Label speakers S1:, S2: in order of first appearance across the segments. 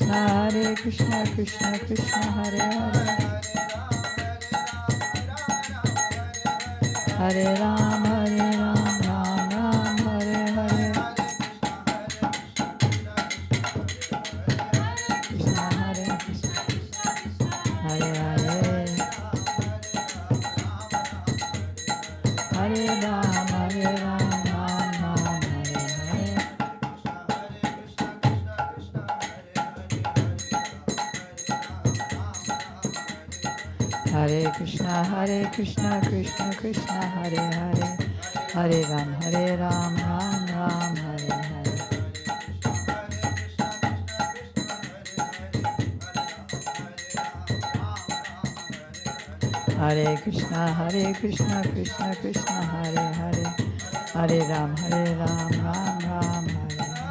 S1: Hare Krishna, Krishna Krishna, Hare Hare, Hare Ram, Ram Ram, Hare Hare, Krishna Hare Krishna, Hare Hare, Hare Ram, Ram Ram, Hare Hare. Hare Krishna, Krishna Krishna, Hare Hare, Hare Ram, Ram Ram, Hare Hare. Hare Krishna, Krishna Krishna, Hare Hare, Hare Ram, Ram Ram, Hare Hare.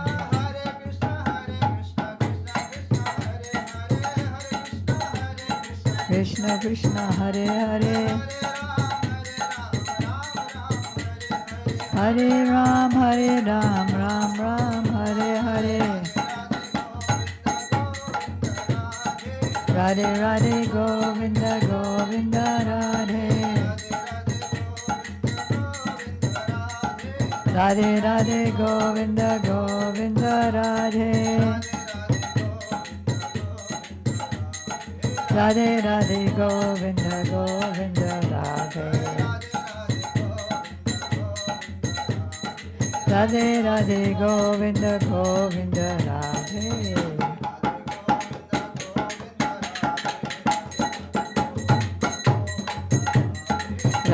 S1: Krishna Krishna, Hare Hare, Hare Ram, Ram Ram, Hare Hare. Radhe Radhe Govinda Govinda Radhe, Radhe Radhe Govinda Govinda Radhe, Radhe Radhe Govinda Govinda Radhe, Radhe Radhe Govinda Govinda Radhe.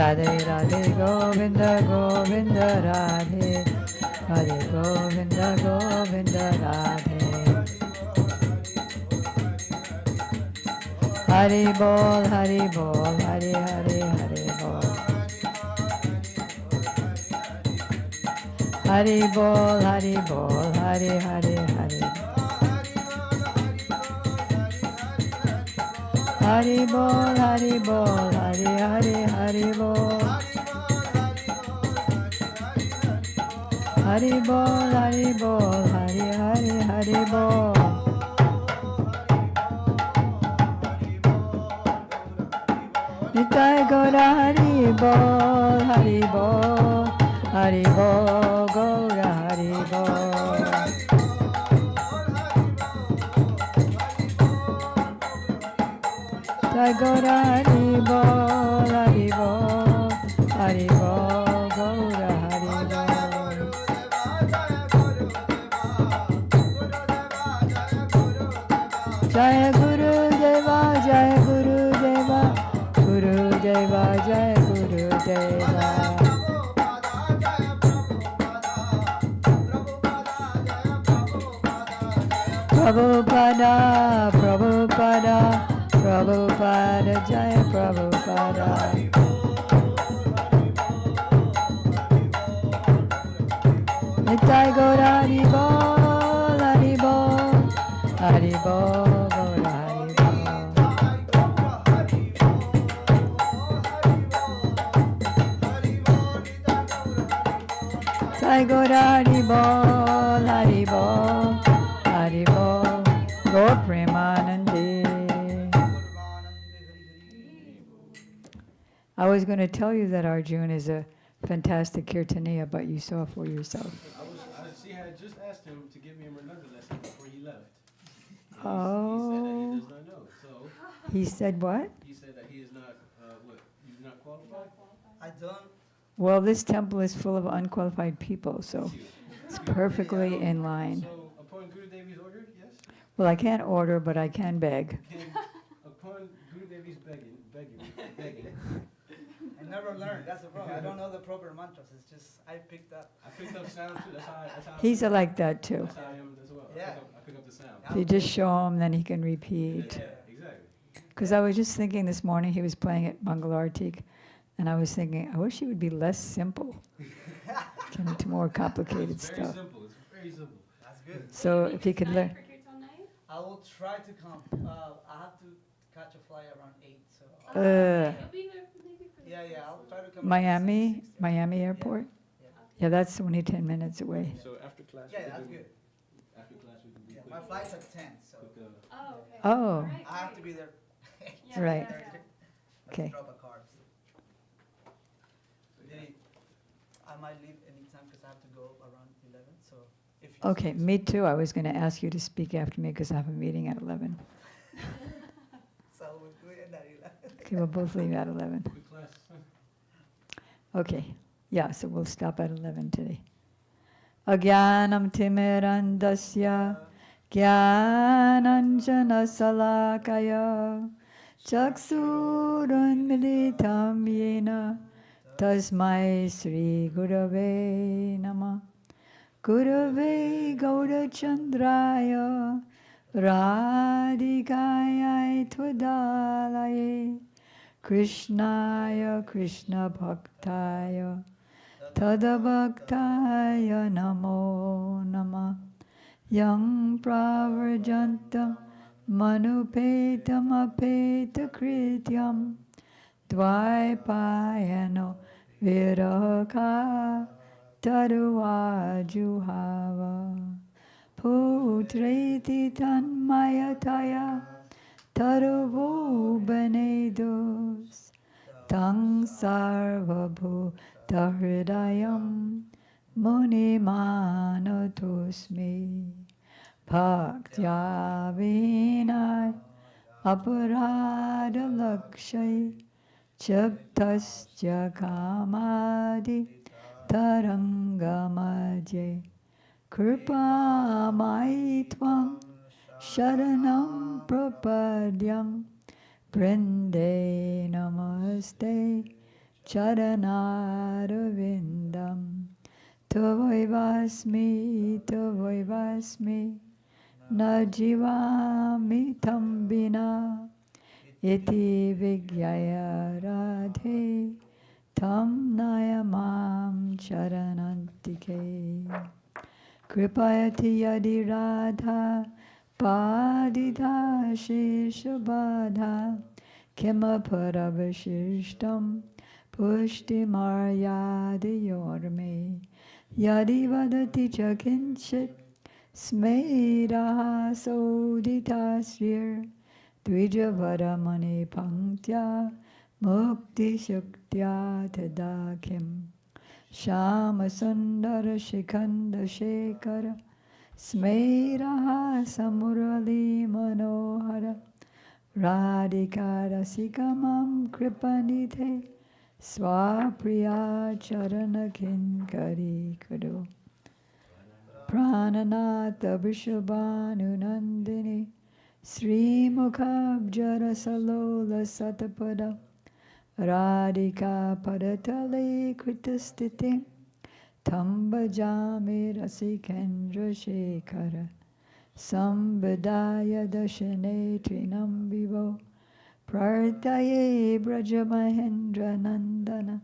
S1: Radhe Radhe Govinda Govinda Radhe, Radhe Govinda Govinda Radhe. Hari Bol, Hari Bol, Hari Hari Hari Bol. Hari Bol, Hari Bol, Hari Hari Hari. Hari Bol, Hari Bol, Hari Hari Hari Bol. Hari Bol, Hari Bol, Hari Hari Hari Bol. Nitai Gaura Hari Bol, Hari Bol, Hari Bol, Gaura Hari Bol. Nitai Gaura Hari Bol, Hari Bol, Hari Bol, Gaura Hari Bol. Jaya Guru Deva, Jaya Guru Deva, Guru Deva, Jaya Guru Deva. Prabhupada, Prabhupada, Prabhupada, Jaya Prabhupada. Nitai Gaura Hari Bol, Hari Bol, Hari Bol, Gaura Hari Bol. Nitai Gaura Hari Bol, Hari Bol, Hari Bol, Gaur Premanande. I was going to tell you that Arjun is a fantastic kirtaniya, but you saw for yourself.
S2: She had just asked him to give me a another lesson before he left.
S1: Oh.
S2: He said that he does not know. So
S1: He said what?
S2: he said that he is not he's not qualified.
S3: I don't.
S1: Well, this temple is full of unqualified people, so it's perfectly in line.
S2: So upon Guru Devi's order, yes.
S1: Well, I can't order, but I can beg.
S2: Then upon Guru Devi's begging.
S3: I never learned. That's the problem. I don't know the proper mantras. It's just I picked up.
S2: I picked up sound too. That's how
S1: He's like that too.
S2: That's how I am as well.
S3: Yeah.
S2: I pick up the sound.
S1: If you just show him, then he can repeat.
S2: Yeah, exactly.
S1: Because I was just thinking this morning, he was playing at Mangalartik, and I was thinking, I wish he would be less simple. Get into more complicated
S2: It's very
S1: stuff.
S2: simple. It's very simple.
S3: That's good.
S1: So if he could learn.
S4: Crickets all night?
S3: I will try to come. I have to catch a flight around 8, so.
S1: Uh,
S4: You'll be there maybe for the
S3: Yeah, I'll try to come.
S1: Miami, Miami Airport?
S3: Yeah.
S1: Yeah, that's only 10 minutes away.
S2: So after class,
S3: Yeah,
S2: we
S3: that's
S2: can do,
S3: good.
S2: after class we can do
S3: Yeah,
S2: quick,
S3: my flight's at 10, so
S2: quick,
S4: Oh, okay.
S1: Oh,
S4: All right,
S3: I have to
S4: great.
S3: be there.
S4: Yeah,
S1: Right.
S4: yeah, yeah.
S1: Okay.
S3: Drop a card. I might leave anytime because I have to go around 11. So if you
S1: okay, me too. I was going to ask you to speak after me because I have a meeting at 11.
S3: So we'll end at 11.
S1: Okay, we'll both leave at 11.
S2: quick class.
S1: Okay, yeah, so we'll stop at 11 today. Agyanam timirandasya Jnananjana salakaya Chaksurunmilitam yena Tasmai Sri Gurave Nama Gurave Gaurachandraya Radhikaya Tvadalaye Krishnaya Krishna Bhaktaya Tadabhaktaya Namo Nama Yang Pravarjantam Manupetam Apeta Krityam Dvaipayano Viraka Taruvajuhava Putreti Tanmayataya Taruvo Benedos Tang Sarvabhutahridayam Munimanatosmi Bhaktya Vinay Aparada Lakshay Chaptasya Kamadi Tarangamadye Kripa Maitvam Sharanam Prapadyam Brinde Namaste Charanarvindam Tavaivasmi Najivami Tambina Iti Vigyaya Radhe Tam Nayamam Charanantike Kripayati Yadi Radha Padita Sheshabadha Kimaparavashishtam Pushti Maryadi Yorme Yadi Vadati Chakinchit Smeraha Sodita Srir Dvijavaramani Panktya Mukti Shuktya Tadakim Shama Sundara Shikhanda Shekhara Smeraha Samurali Manohara Radhika Rasikamam Kripanithe Swapriya Charana Kinkari Kudu Prananatha Vishabhanu Nandini Sri Mukhabjara Salola Satapada Radhika Padatale Kritastiti Tambajami Rasikendra Shekhara Sambadaya Dashane Trinam Vivo Prartaye Brajamahendra Nandana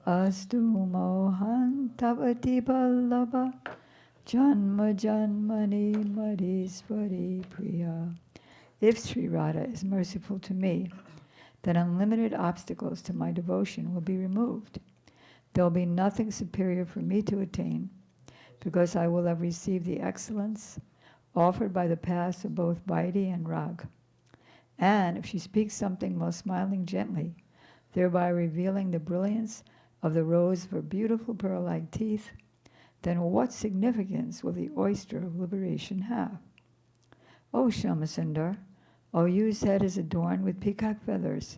S1: Astu Mohan Tavati Pallava Janma Janmani Madhiswari Priya. If Sri Radha is merciful to me, then unlimited obstacles to my devotion will be removed. There will be nothing superior for me to attain, because I will have received the excellence offered by the paths of both Vaidhi and Rag. And if she speaks something most smiling gently, thereby revealing the brilliance of the rows of her beautiful pearl-like teeth, then what significance will the oyster of liberation have? O Shamasundar, O you whose head is adorned with peacock feathers,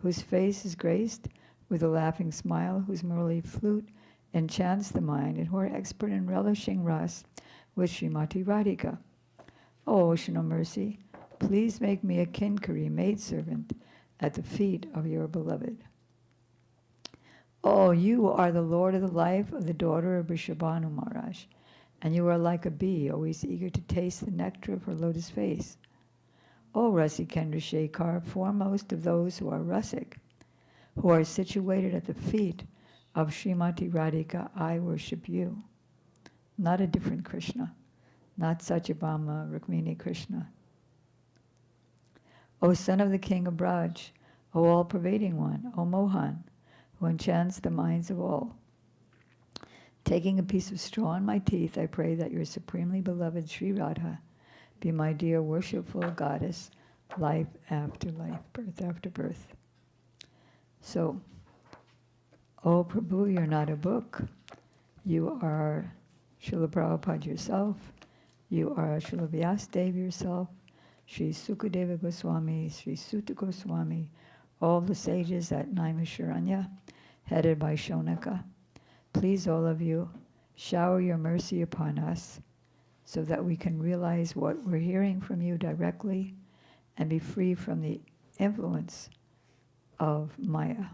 S1: whose face is graced with a laughing smile, whose Murli flute enchants the mind, and who are expert in relishing ras with Srimati Radhika. O ocean of mercy, please make me a kinkari maidservant at the feet of your beloved. Oh, you are the Lord of the life of the daughter of Vrishabhanu Maharaj, and you are like a bee, always eager to taste the nectar of her lotus face. O Rasikendra Shekhar, foremost of those who are Rasik, who are situated at the feet of Srimati Radhika, I worship you. Not a different Krishna, not Satyabhama, Rukmini Krishna. O son of the king of Braj, O all-pervading one, O Mohan, who enchants the minds of all. Taking a piece of straw in my teeth, I pray that your supremely beloved Sri Radha be my dear worshipful goddess, life after life, birth after birth. So, O Prabhu, you're not a book. You are Srila Prabhupada yourself. You are Srila Vyasadeva yourself, Sri Sukadeva Goswami, Sri Sutta Goswami, all the sages at Naimisharanya, headed by Shonaka. Please, all of you, shower your mercy upon us so that we can realize what we're hearing from you directly and be free from the influence of Maya,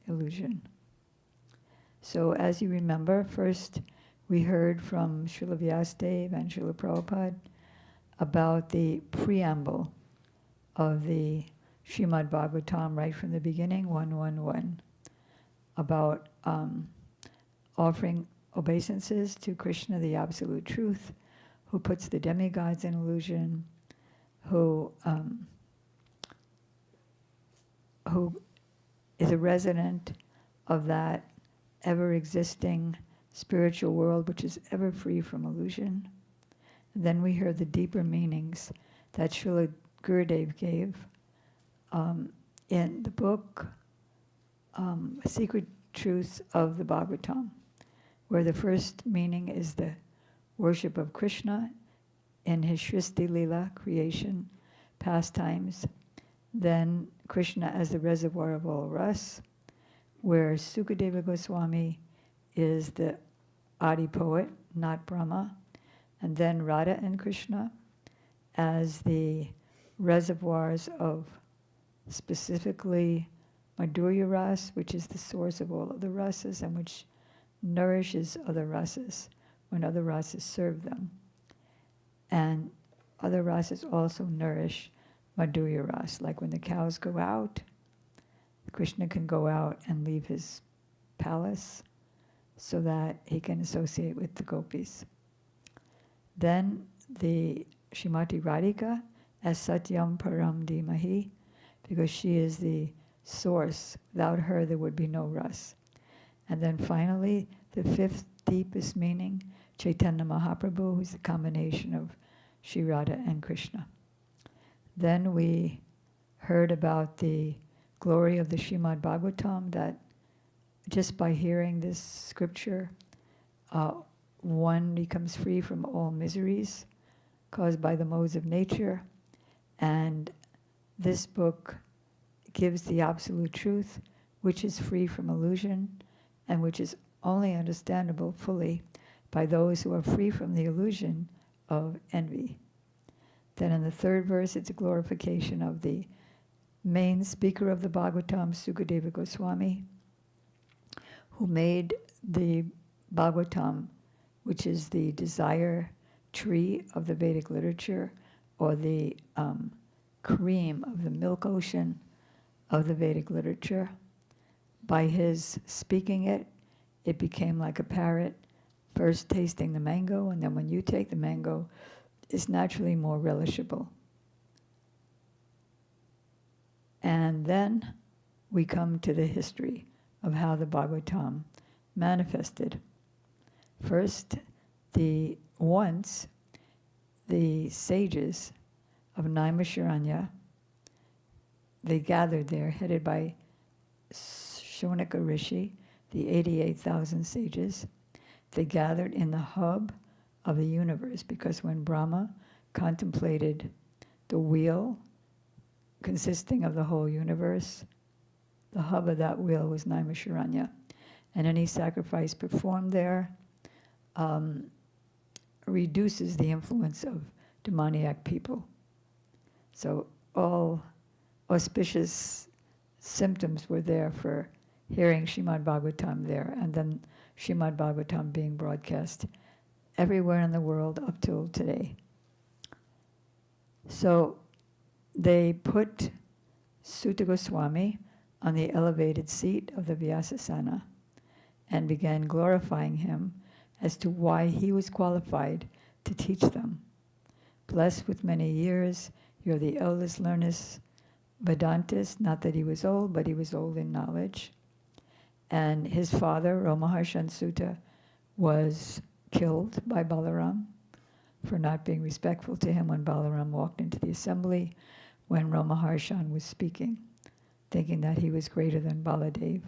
S1: illusion. So as you remember, first we heard from Srila Vyasadeva and Srila Prabhupada about the preamble of the Srimad Bhagavatam right from the beginning, 111, about offering obeisances to Krishna, the Absolute Truth, who puts the demigods in illusion, who is a resident of that ever-existing spiritual world which is ever free from illusion. And then we heard the deeper meanings that Srila Gurudev gave in the book Secret Truths of the Bhagavatam, where the first meaning is the worship of Krishna in his Shristi Lila, creation, pastimes, then Krishna as the reservoir of all ras, where Sukadeva Goswami is the Adi poet, not Brahma, and then Radha and Krishna as the reservoirs of specifically Madhurya Ras, which is the source of all of the rasas and which nourishes other rasas when other rasas serve them. And other rasas also nourish Madhurya Ras, like when the cows go out, Krishna can go out and leave his palace so that he can associate with the gopis. Then the Srimati Radhika as Satyam Param Dhimahi, because she is the source. Without her, there would be no ras. And then finally, the fifth deepest meaning, Chaitanya Mahaprabhu, who's the combination of Sri Radha and Krishna. Then we heard about the glory of the Srimad Bhagavatam, that just by hearing this scripture, one becomes free from all miseries caused by the modes of nature. And this book gives the absolute truth, which is free from illusion and which is only understandable fully by those who are free from the illusion of envy. Then in the third verse, it's a glorification of the main speaker of the Bhagavatam, Sukadeva Goswami, who made the Bhagavatam, which is the desire tree of the Vedic literature, or the cream of the milk ocean of the Vedic literature. By his speaking it, it became like a parrot, first tasting the mango, and then when you take the mango, it's naturally more relishable. And then we come to the history of how the Bhagavatam manifested. First, once the sages of Naimisharanya, they gathered there, headed by Shonaka Rishi, the 88,000 sages. They gathered in the hub of the universe, because when Brahma contemplated the wheel consisting of the whole universe, the hub of that wheel was Naimisharanya. And any sacrifice performed there reduces the influence of demoniac people. So all auspicious symptoms were there for hearing Srimad Bhagavatam there, and then Srimad Bhagavatam being broadcast everywhere in the world up till today. So they put Sutta Goswami on the elevated seat of the Vyasasana and began glorifying him as to why he was qualified to teach them. Blessed with many years, you're the eldest learnest Vedantist, not that he was old, but he was old in knowledge. And his father, Romaharshan Sutta, was killed by Balaram for not being respectful to him when Balaram walked into the assembly when Romaharshan was speaking, thinking that he was greater than Baladev,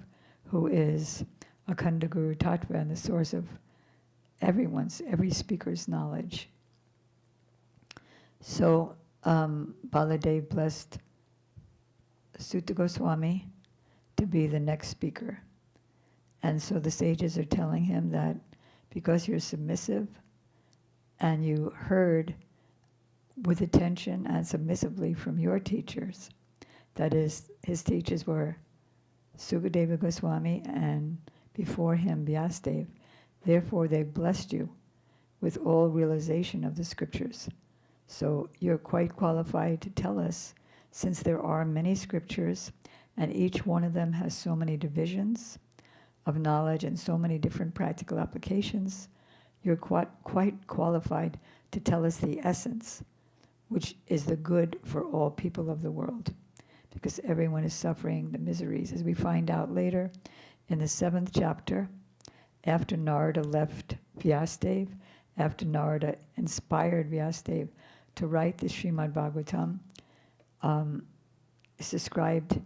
S1: who is Akhanda Guru Tattva and the source of every speaker's knowledge. So Baladev blessed Sutta Goswami to be the next speaker. And so the sages are telling him that because you're submissive and you heard with attention and submissively from your teachers, that is, his teachers were Sukadeva Goswami and before him Vyasadeva, therefore they blessed you with all realization of the scriptures. So you're quite qualified to tell us, since there are many scriptures and each one of them has so many divisions of knowledge and so many different practical applications, you're quite qualified to tell us the essence, which is the good for all people of the world, because everyone is suffering the miseries. As we find out later in the 7th chapter, after Narada left Vyasadeva, after Narada inspired Vyasadeva to write the Srimad Bhagavatam, it's described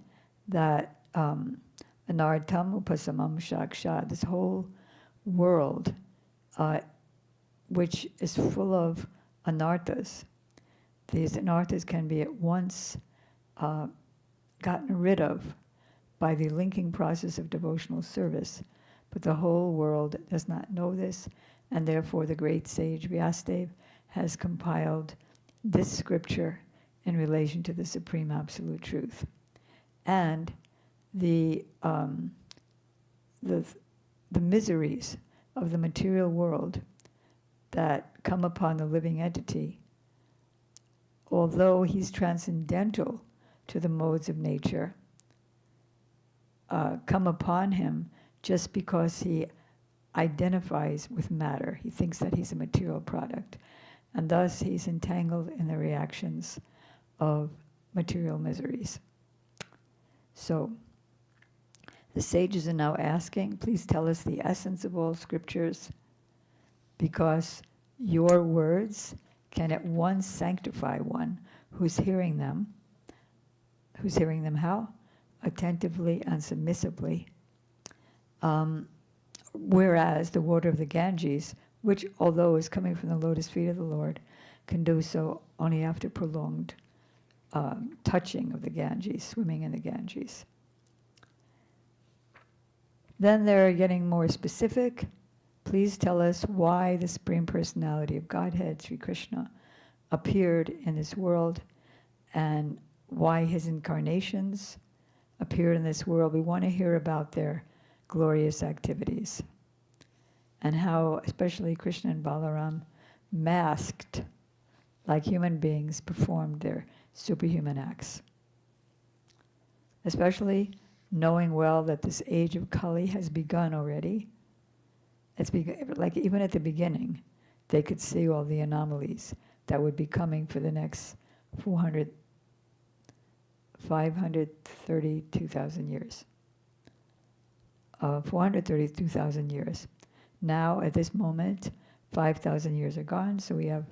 S1: that Anartham Upasamam Shaksha, this whole world, which is full of anarthas. These anarthas can be at once gotten rid of by the linking process of devotional service, but the whole world does not know this, and therefore the great sage Vyasadeva has compiled this scripture in relation to the Supreme Absolute Truth. And the miseries of the material world that come upon the living entity, although he's transcendental to the modes of nature, come upon him just because he identifies with matter. He thinks that he's a material product, and thus he's entangled in the reactions of material miseries. So the sages are now asking, please tell us the essence of all scriptures, because your words can at once sanctify one who's hearing them. Who's hearing them how? Attentively and submissively. Whereas the water of the Ganges, which although is coming from the lotus feet of the Lord, can do so only after prolonged touching of the Ganges, swimming in the Ganges. Then they're getting more specific. Please tell us why the Supreme Personality of Godhead, Sri Krishna, appeared in this world and why his incarnations appeared in this world. We want to hear about their glorious activities and how especially Krishna and Balaram, masked like human beings, performed their superhuman acts. Especially knowing well that this age of Kali has begun already. Like even at the beginning, they could see all the anomalies that would be coming for the next 532,000 years. 432,000 years. Now, at this moment, 5,000 years are gone, so we have,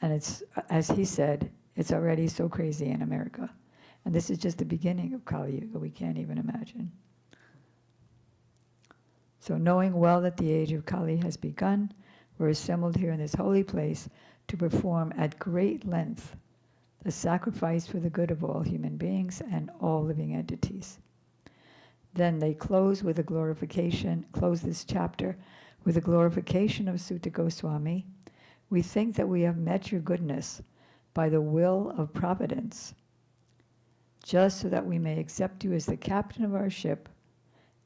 S1: and it's, as he said, it's already so crazy in America. And this is just the beginning of Kali Yuga, we can't even imagine. So knowing well that the age of Kali has begun, we're assembled here in this holy place to perform at great length the sacrifice for the good of all human beings and all living entities. Then they close this chapter with a glorification of Sutta Goswami. We think that we have met your goodness by the will of providence, just so that we may accept you as the captain of our ship.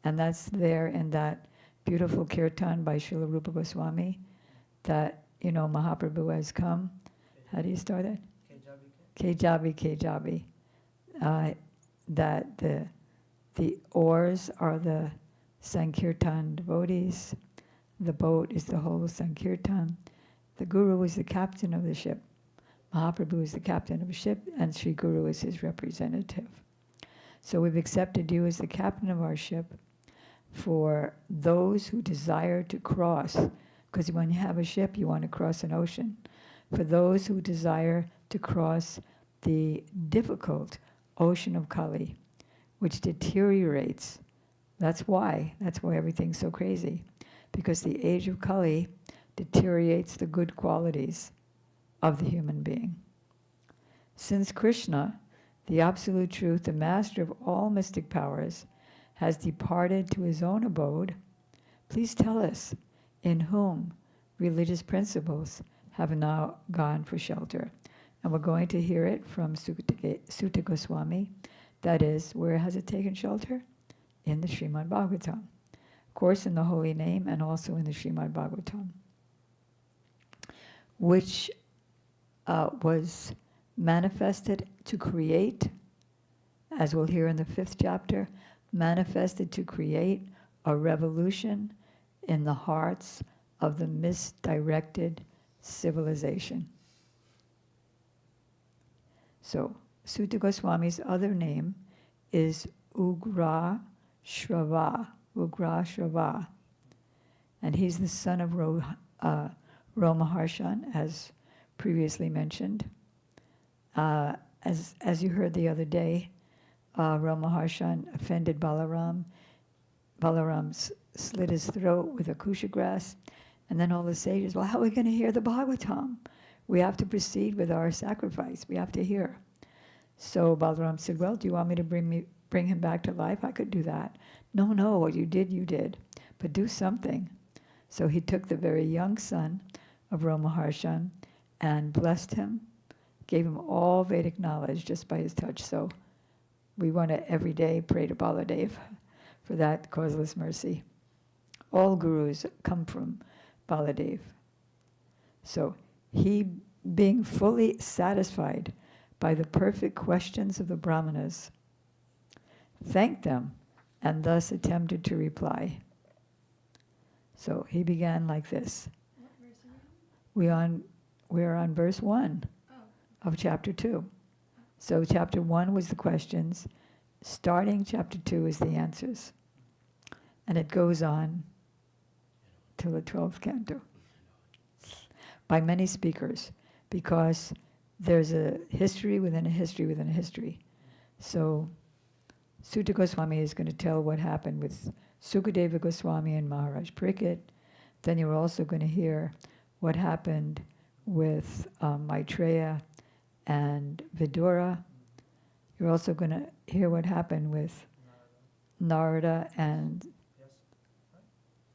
S1: And that's there in that beautiful kirtan by Srila Rupa Goswami, that, Mahaprabhu has come. How do you start it? Kejabi, that the oars are the Sankirtan devotees, the boat is the whole Sankirtan, the Guru is the captain of the ship, Mahaprabhu is the captain of a ship, and Sri Guru is his representative. So we've accepted you as the captain of our ship for those who desire to cross, because when you have a ship, you want to cross an ocean. For those who desire to cross the difficult ocean of Kali, which deteriorates. That's why everything's so crazy. Because the age of Kali deteriorates the good qualities of the human being. Since Krishna, the absolute truth, the master of all mystic powers, has departed to his own abode, please tell us in whom religious principles have now gone for shelter. And we're going to hear it from Sutta Goswami. That is, where has it taken shelter? In the Srimad Bhagavatam. Of course, in the Holy Name and also in the Srimad Bhagavatam, which was manifested to create, as we'll hear in the 5th chapter, manifested to create a revolution in the hearts of the misdirected civilization. So, Sutta Goswami's other name is Ugra Shrava, and he's the son of Romaharshan, as previously mentioned. As you heard the other day, Romaharshan offended Balaram. Balaram slit his throat with a kusha grass, and then all the sages, well, how are we going to hear the Bhagavatam? We have to proceed with our sacrifice. We have to hear. So Balaram said, well, do you want me to bring him back to life? I could do that. No, what you did. But do something. So he took the very young son of Romaharshan and blessed him, gave him all Vedic knowledge just by his touch. So we want to every day pray to Baladev for that causeless mercy. All gurus come from Baladev. So he, being fully satisfied by the perfect questions of the Brahmanas, thanked them and thus attempted to reply. So he began like this.
S4: What verse are you on?
S1: We're on verse 1 of chapter 2. So chapter 1 was the questions. Starting chapter 2 is the answers. And it goes on till the 12th canto by many speakers, because there's a history within a history within a history. So Sutta Goswami is going to tell what happened with Sukadeva Goswami and Maharaj Pariksit. Then you're also going to hear what happened with Maitreya and Vidura. You're also going to hear what happened with Narada and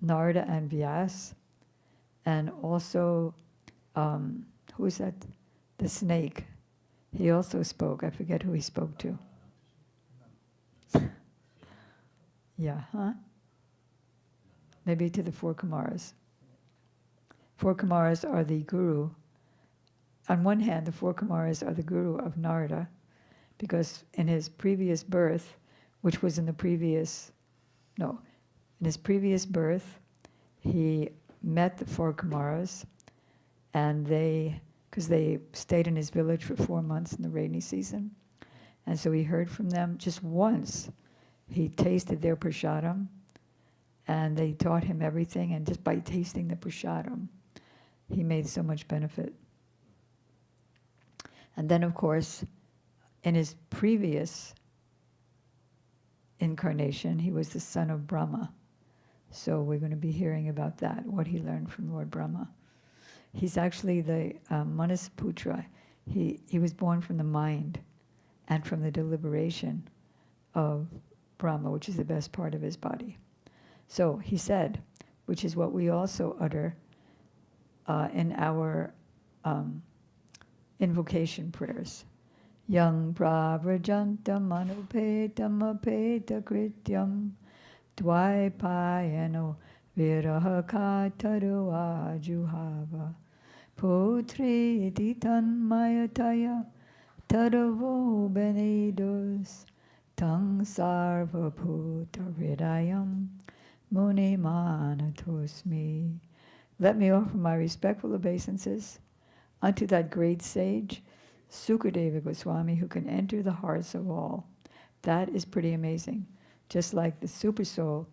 S1: Vyas, and also who is that? The snake. He also spoke. I forget who he spoke to. Yeah, huh? Maybe to the 4 Kumaras. 4 Kumaras are the guru. On one hand, the 4 Kumaras are the guru of Narada, because in his previous birth, which was in his previous birth, he met the 4 Kumaras, and because they stayed in his village for 4 months in the rainy season, and so he heard from them just once. He tasted their prasadam, and they taught him everything, and just by tasting the prasadam, he made so much benefit. And then, of course, in his previous incarnation, he was the son of Brahma. So we're going to be hearing about that, what he learned from Lord Brahma. He's actually the Manasputra. He was born from the mind and from the deliberation of Brahma, which is the best part of his body. So he said, which is what we also utter in our invocation prayers. Yang pravrajantam anupetam apeta krityam dvaipayano viraha kataru ajuhava putri iti tanmayataya Tadavo Benedos Tang Sarva Bhuta Hridayam Muni Manatosmi. Let me offer my respectful obeisances unto that great sage, Sukadeva Goswami, who can enter the hearts of all. That is pretty amazing. Just like the super soul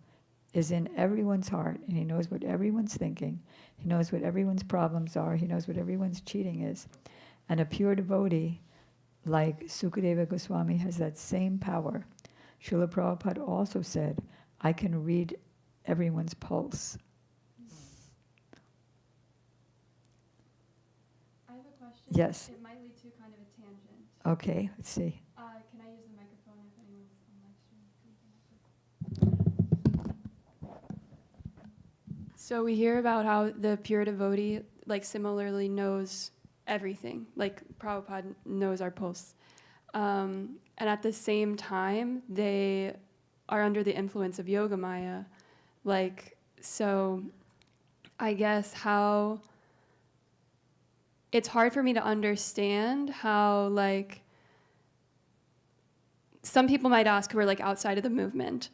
S1: is in everyone's heart, and he knows what everyone's thinking, he knows what everyone's problems are, he knows what everyone's cheating is. And a pure devotee like Sukadeva Goswami has that same power. Srila Prabhupada also said, I can read everyone's pulse.
S4: I have a question.
S1: Yes.
S4: It might lead to kind of a tangent.
S1: Okay, let's see.
S4: Can I use the microphone if anyone's on live stream? So we hear about how the pure devotee, like, similarly knows everything. Like, Prabhupada knows our pulse. And at the same time, they are under the influence of Yogamaya. Like, so I guess how it's hard for me to understand how, like, some people might ask who are, like, outside of the movement,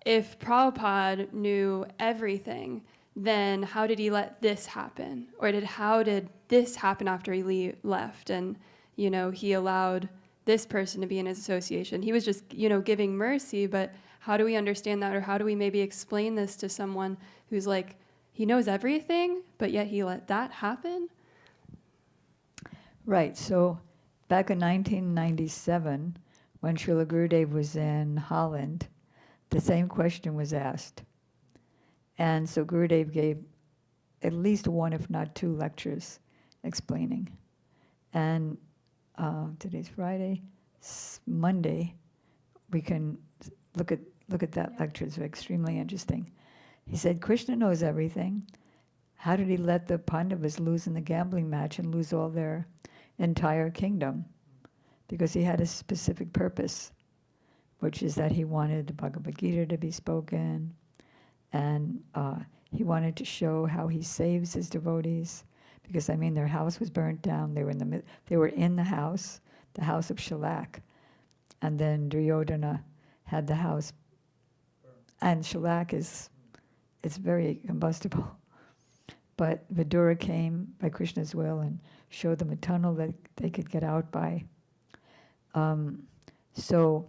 S4: if Prabhupada knew everything, then how did he let this happen? Or how did this happen after he left? And, you know, he allowed this person to be in his association. He was just, you know, giving mercy, but how do we understand that? Or how do we maybe explain this to someone who's like, he knows everything, but yet he let that happen?
S1: Right, so back in 1997, when Srila Gurudev was in Holland, the same question was asked. And so Gurudev gave at least one, if not two, lectures explaining. And today's Friday, Monday, we can look at that lecture. It's extremely interesting. He said, Krishna knows everything. How did he let the Pandavas lose in the gambling match and lose all their entire kingdom? Because he had a specific purpose, which is that he wanted the Bhagavad Gita to be spoken, and he wanted to show how he saves his devotees. Because I mean, their house was burnt down. They were in the house of Shalak, and then Duryodhana had the house, and Shalak it's very combustible. But Vidura came by Krishna's will and showed them a tunnel that they could get out by. So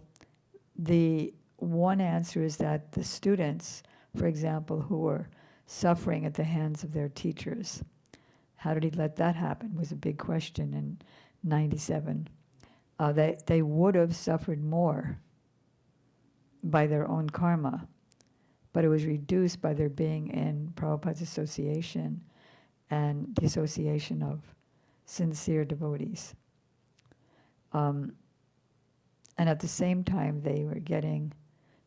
S1: the one answer is that the students, for example, who were suffering at the hands of their teachers, how did he let that happen was a big question in 97. They would have suffered more by their own karma, but it was reduced by their being in Prabhupada's association and the association of sincere devotees. And at the same time, they were getting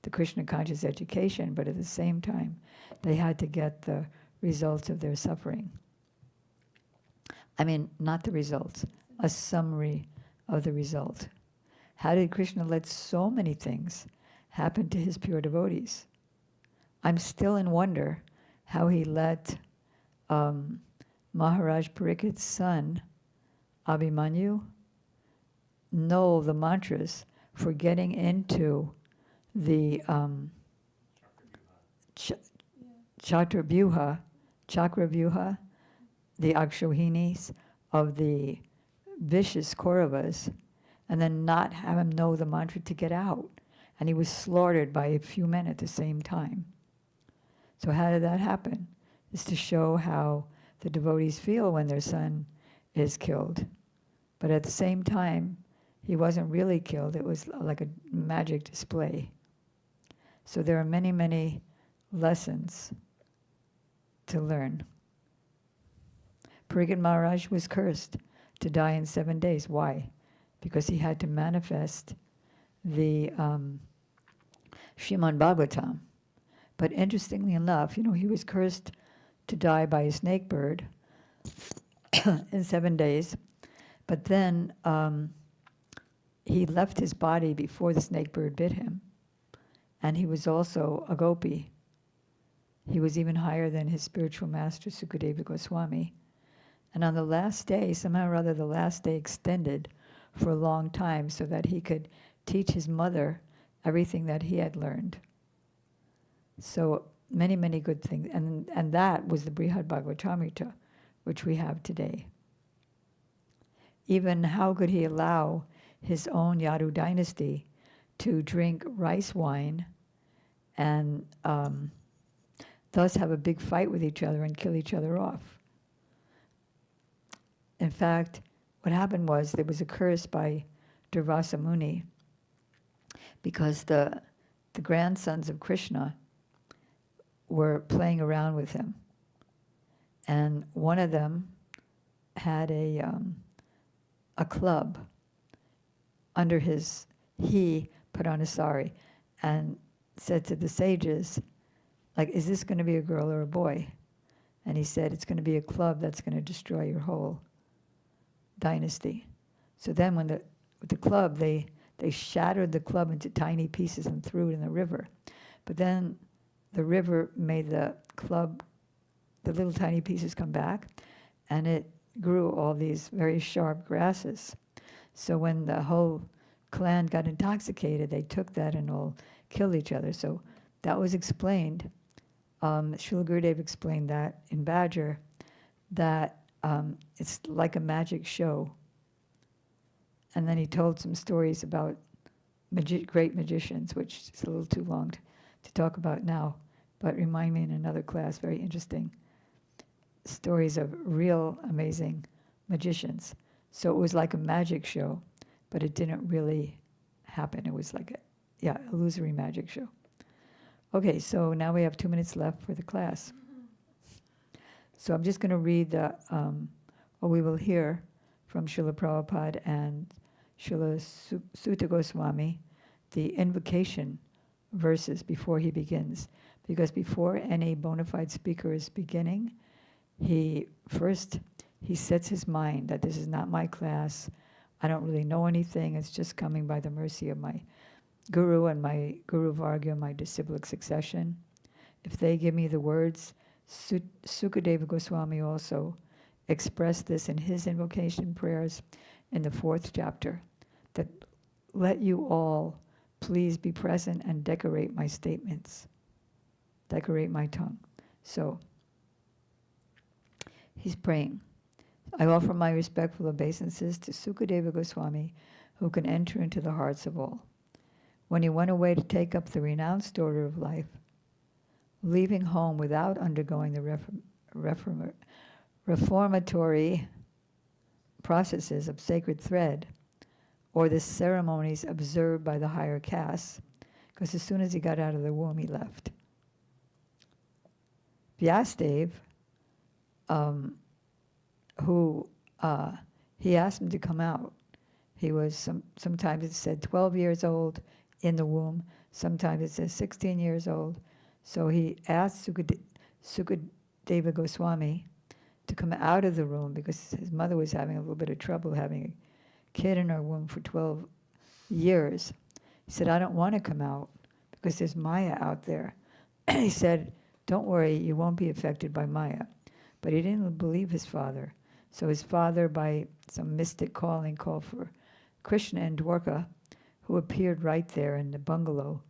S1: the Krishna conscious education, but at the same time, they had to get the results of their suffering. I mean, not the results, a summary of the result. How did Krishna let so many things happen to his pure devotees? I'm still in wonder how he let Maharaj Parikit's son, Abhimanyu, know the mantras for getting into the Chakravyuha, the Akshohinis of the vicious Kauravas, and then not have him know the mantra to get out. And he was slaughtered by a few men at the same time. So how did that happen? It's to show how the devotees feel when their son is killed. But at the same time, he wasn't really killed. It was like a magic display. So there are many, many lessons to learn. Parikit Maharaj was cursed to die in 7 days. Why? Because he had to manifest the Srimad Bhagavatam. But interestingly enough, he was cursed to die by a snake bird in 7 days. But then he left his body before the snake bird bit him. And he was also a gopi. He was even higher than his spiritual master, Sukadeva Goswami. And on the last day, somehow or other, the last day extended for a long time so that he could teach his mother everything that he had learned. So many, many good things. And that was the Brihad Bhagavatamrita, which we have today. Even how could he allow his own Yadu dynasty to drink rice wine and thus have a big fight with each other and kill each other off? In fact, what happened was there was a curse by Durvasa Muni because the grandsons of Krishna were playing around with him. And one of them had a club under his, he put on a sari and said to the sages, like, is this going to be a girl or a boy? And he said, it's going to be a club that's going to destroy your whole dynasty. So then with the club, they shattered the club into tiny pieces and threw it in the river. But then the river made the club, the little tiny pieces come back, and it grew all these very sharp grasses. So when the whole clan got intoxicated, they took that and all killed each other. So that was explained. Srila Gurudev explained that in Badger, that it's like a magic show. And then he told some stories about great magicians, which is a little too long to talk about now, but remind me in another class, very interesting stories of real amazing magicians. So it was like a magic show, but it didn't really happen. It was like a illusory magic show. Okay, so now we have 2 minutes left for the class. So I'm just going to read or we will hear from Srila Prabhupada and Srila Sutta Goswami the invocation verses before he begins. Because before any bona fide speaker is beginning, he sets his mind that this is not my class. I don't really know anything. It's just coming by the mercy of my Guru and my Guru Varga, my disciplic succession. If they give me the words, Sukadeva Goswami also expressed this in his invocation prayers in the 4th chapter, that let you all please be present and decorate my statements, decorate my tongue. So he's praying. I offer my respectful obeisances to Sukadeva Goswami, who can enter into the hearts of all. When he went away to take up the renounced order of life, leaving home without undergoing the reformatory processes of sacred thread or the ceremonies observed by the higher castes, because as soon as he got out of the womb, he left. Vyasadeva, he asked him to come out. He was, sometimes it said 12 years old in the womb, sometimes it says 16 years old. So he asked Sukadeva Goswami to come out of the room because his mother was having a little bit of trouble having a kid in her womb for 12 years. He said, I don't want to come out because there's Maya out there. He said, don't worry, you won't be affected by Maya. But he didn't believe his father. So his father, by some mystic calling, called for Krishna and Dwarka, who appeared right there in the bungalow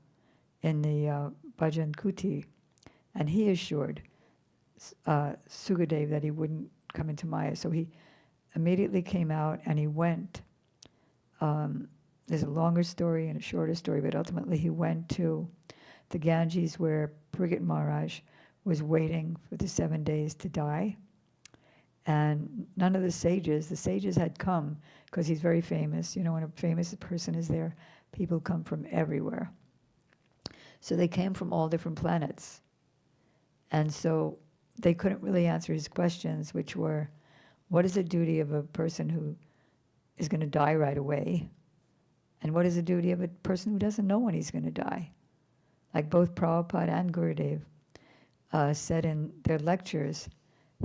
S1: in the Bhajan Kuti. And he assured Sukadeva that he wouldn't come into Maya. So he immediately came out and he went. There's a longer story and a shorter story, but ultimately he went to the Ganges where Parikshit Maharaj was waiting for the 7 days to die. And none of the sages had come because he's very famous. You know, when a famous person is there, people come from everywhere. So they came from all different planets. And so they couldn't really answer his questions, which were, what is the duty of a person who is going to die right away? And what is the duty of a person who doesn't know when he's going to die? Like both Prabhupada and Gurudev said in their lectures,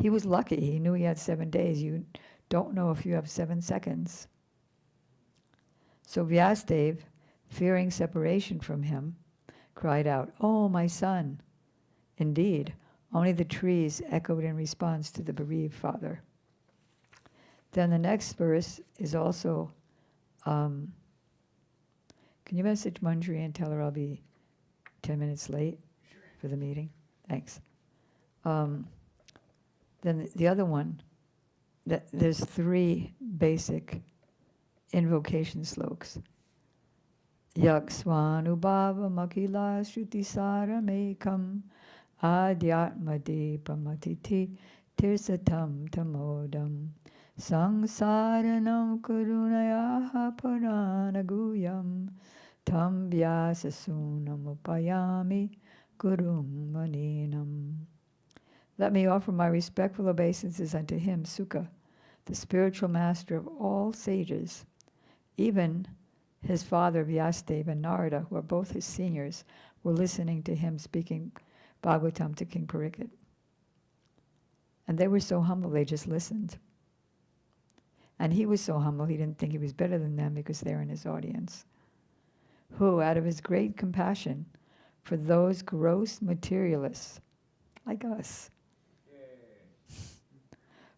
S1: he was lucky. He knew he had 7 days. You don't know if you have 7 seconds. So Vyasadeva, fearing separation from him, cried out, "Oh, my son!" Indeed, only the trees echoed in response to the bereaved father. Then the next verse is also Can you message Manjari and tell her I'll be 10 minutes late for the meeting? Thanks. Then the other one, there's 3 basic invocation slokas. Yak swanubhava makila shrutisara adhyatma deepamatiti tirsatam tamodam Sangsaranam karunayaha paranaguyam tam vyasasunam upayami gurum maninam. Let me offer my respectful obeisances unto him, Sukha, the spiritual master of all sages. Even his father Vyasadeva and Narada, who are both his seniors, were listening to him speaking Bhagavatam to King Pariksit. And they were so humble, they just listened. And he was so humble, he didn't think he was better than them because they were in his audience. Who, out of his great compassion for those gross materialists, like us,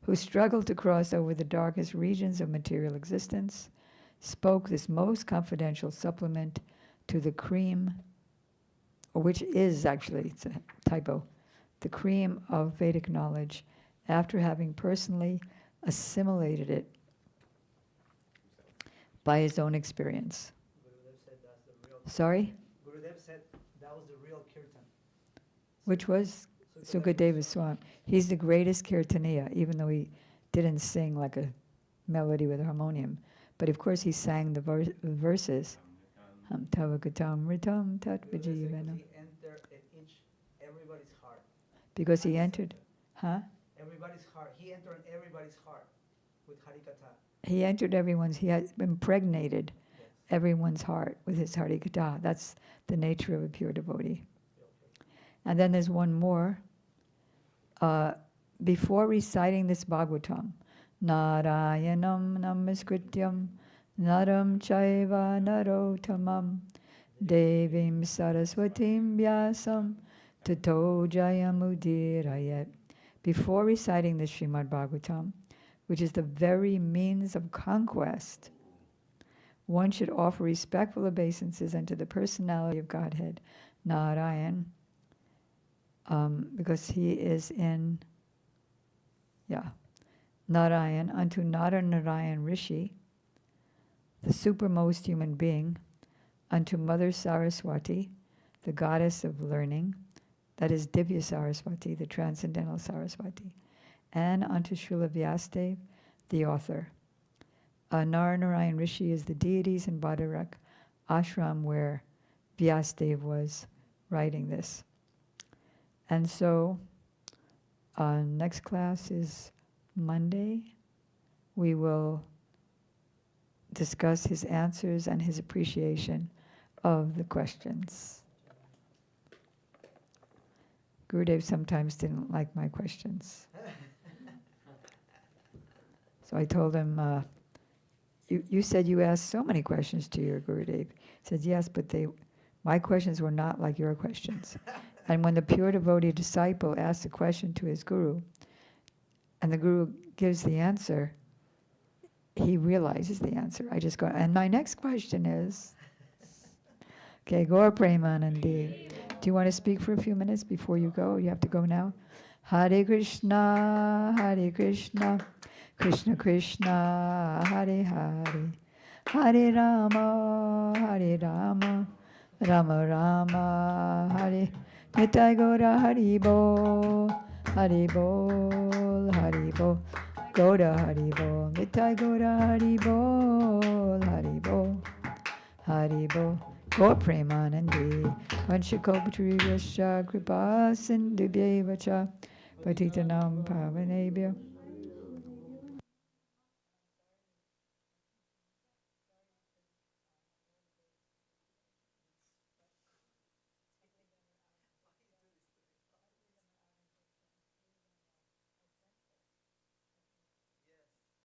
S1: who struggle to cross over the darkest regions of material existence, spoke this most confidential supplement to the cream, or which is actually, it's a typo, the cream of Vedic knowledge, after having personally assimilated it by his own experience.
S3: Gurudev said that's the real.
S1: Sorry?
S3: Gurudev said that was the real kirtan.
S1: Which was Sukadeva Swami. He's the greatest kirtaniya, even though he didn't sing like a melody with a harmonium. But of course he sang the verses. Ham tavakatam ritam tat
S3: Gurudev said
S1: vijivanam.
S3: he entered everybody's heart.
S1: Because he entered,
S3: Everybody's heart. He entered everybody's heart with Harikatha.
S1: he entered everyone's, he had impregnated
S3: Yes.
S1: everyone's heart with his harikatha. That's the nature of a pure devotee. And then there's one more. Before reciting this Bhagavatam, Narayanam namaskrityam naram chaiva narotamam devim saraswatim vyasam tato jayamudirayat. Before reciting this Srimad Bhagavatam, which is the very means of conquest, one should offer respectful obeisances unto the personality of Godhead, Narayan, because he is in, Narayan, unto Narayan Rishi, the supermost human being, unto Mother Saraswati, the goddess of learning, that is Divya Saraswati, the transcendental Saraswati, and unto Srila Vyasadeva, the author. Narayan Rishi is the deities in Badarak ashram where Vyasadeva was writing this. And so, next class is Monday. We will discuss his answers and his appreciation of the questions. Gurudev sometimes didn't like my questions. So I told him, you said you asked so many questions to your Gurudev. He said, yes, but my questions were not like your questions. And when the pure devotee disciple asks a question to his guru, and the guru gives the answer, he realizes the answer. I just go, and my next question is, okay, Gaur Premanandi. Do you want to speak for a few minutes before you go? You have to go now. Hare Krishna, Krishna Krishna, Hare Hare, Hare Rama, Rama Rama, Hare Nitai Gaura Hari Bol, Hari Bol, Hari Bol, Gaura Hari Bol, Nitai Gaura Hari Bol, Hari Bol, Hari Bol, Gaur Premanandi, Vanshakopatri Yasha Kripa Sindhubhyevacha, Patitanam Pavanebhyo.